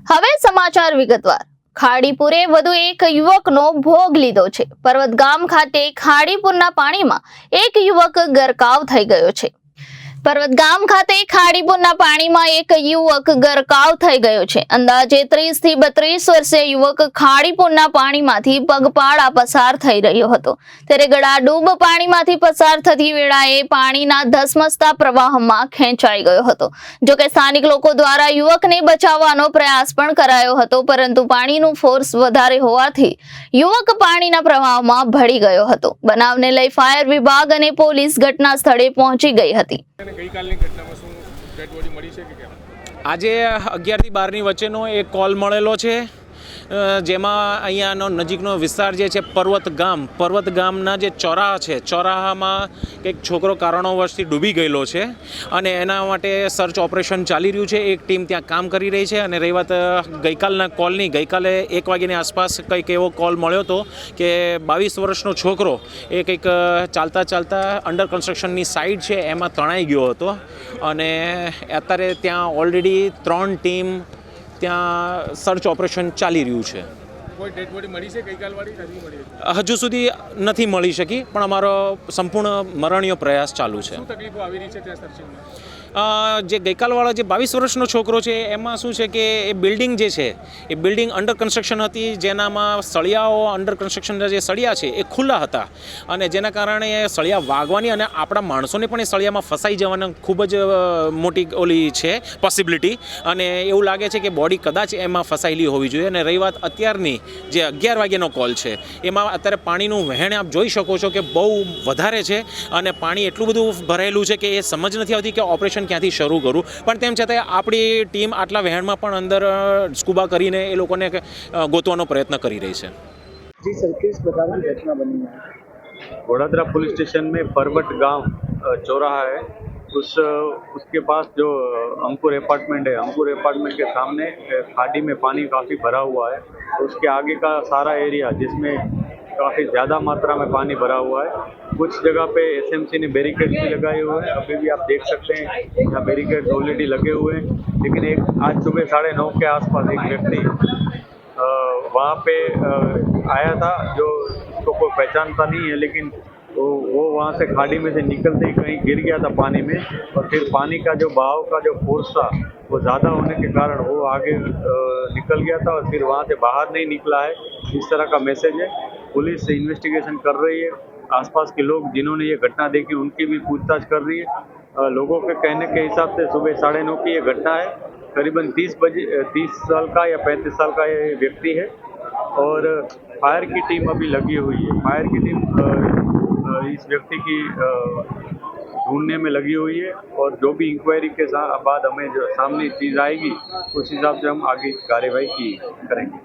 હવે સમાચાર વિગતવાર। ખાડીપુરે વધુ એક યુવકનો ભોગ લીધો છે। પર્વત ગામ ખાતે ખાડીપુરના પાણીમાં એક યુવક ગરકાવ થઈ ગયો છે। પર્વત ગામ ખાતે ખાડીપુરના પાણીમાં એક યુવક ગરકાવ થઈ ગયો છે। અંદાજે 30 થી 32 વર્ષીય યુવક ખાડીપુરના પાણીમાંથી પગપાળા પસાર થઈ રહ્યો હતો, ત્યારે ગળાડૂબ પાણીમાંથી પસાર થતી વેળાએ પાણીના ધસમસતા પ્રવાહમાં ખેંચાઈ ગયો હતો। જો કે સ્થાનિક લોકો દ્વારા યુવકને બચાવવાનો પ્રયાસ પણ કરાયો હતો, પરંતુ પાણીનું ફોર્સ વધારે હોવાથી યુવક પાણીના પ્રવાહમાં ભળી ગયો હતો। બનાવને લઈ ફાયર વિભાગ અને પોલીસ ઘટના સ્થળે પહોંચી ગઈ હતી। આજે 11 થી 12 વચ્ચેનો એક કોલ મળેલો છે, જેમાં અહીંયાનો નજીકનો વિસ્તાર જે છે પર્વત ગામના જે ચોરાહા છે, ચોરાહામાં કંઈક છોકરો કારણોવશથી ડૂબી ગયેલો છે અને એના માટે સર્ચ ઓપરેશન ચાલી રહ્યું છે। એક ટીમ ત્યાં કામ કરી રહી છે। અને રહી વાત ગઈકાલના કોલની, ગઈકાલે 1 વાગ્યાની આસપાસ કંઈક એવો કોલ મળ્યો હતો કે 22 વર્ષનો છોકરો એ કંઈક ચાલતા અંડર કન્સ્ટ્રક્શનની સાઇડ છે એમાં તણાઈ ગયો હતો અને અત્યારે ત્યાં ઓલરેડી 3 ટીમ ત્યાં સર્ચ ઓપરેશન ચાલી રહ્યું છે। કોઈ ડેડ બોડી મળી છે ગઈકાલવાળી? નથી મળી? હજુ સુધી નથી મળી શકી, પણ અમારો સંપૂર્ણ મરણીય પ્રયાસ ચાલુ છે। શું તકલીફો આવી રહી છે ત્યાં સર્ચિંગમાં? જે ગઈકાલવાળો જે 22 વર્ષનો છોકરો છે એમાં શું છે કે એ બિલ્ડિંગ જે છે એ બિલ્ડિંગ અંડર કન્સ્ટ્રક્શન હતી, જેનામાં સળિયાઓ અંડર કન્સ્ટ્રક્શનના જે સળિયા છે એ ખુલ્લા હતા અને જેના કારણે સળિયા વાગવાની અને આપણા માણસોને પણ એ સળિયામાં ફસાઈ જવાની ખૂબ જ મોટી ઓલી છે પોસિબિલિટી, અને એવું લાગે છે કે બોડી કદાચ એમાં ફસાયેલી હોવી જોઈએ। અને રહી વાત અત્યારની જે 11 વાગ્યાનો કોલ છે, એમાં અત્યારે પાણીનું વહેણ આપ જોઈ શકો છો કે બહુ વધારે છે અને પાણી એટલું બધું ભરાયેલું છે કે એ સમજ નથી આવતી કે ઓપરેશન ક્યાંથી શરૂ કરું, પણ તેમ છતાં આપણી ટીમ આટલા વહેણમાં પણ અંદર સ્કૂબા કરીને એ લોકોને ગોતવાનો પ્રયત્ન કરી રહી છે। जी सर, किस प्रकार की घटना बनी है? वडोदरा पुलिस स्टेशन में पर्वत गांव चौराहा है, उसके पास जो अंकुर अपार्टमेंट है, अंकुर अपार्टमेंट के सामने खाड़ी में पानी काफ़ी भरा हुआ है। उसके आगे का सारा एरिया जिसमें काफ़ी ज़्यादा मात्रा में पानी भरा हुआ है। कुछ जगह पे एसएमसी ने बैरिकेड भी लगाए हुए हैं, अभी भी आप देख सकते हैं यहाँ बैरिकेड ऑलरेडी लगे हुए हैं। लेकिन एक आज सुबह 9:30 के आसपास एक व्यक्ति वहाँ पे आया था, जो उसको कोई पहचानता नहीं है, लेकिन वो वहाँ से खाड़ी में से निकलते ही कहीं गिर गया था पानी में, और फिर पानी का जो बहाव का जो फोर्स था वो ज़्यादा होने के कारण वो आगे निकल गया था और फिर वहाँ से बाहर नहीं निकला है, इस तरह का मैसेज है। पुलिस इन्वेस्टिगेशन कर रही है। आसपास के लोग जिन्होंने ये घटना देखी उनकी भी पूछताछ कर रही है। लोगों के कहने के हिसाब से सुबह 9:30 की ये घटना है। करीबन 30 साल का या 35 साल का ये व्यक्ति है और फायर की टीम अभी लगी हुई है। फायर की टीम इस व्यक्ति की ढूंढने में लगी हुई है और जो भी इंक्वायरी के बाद हमें जो सामने चीज़ आएगी उस हिसाब से हम आगे कार्यवाही करेंगे।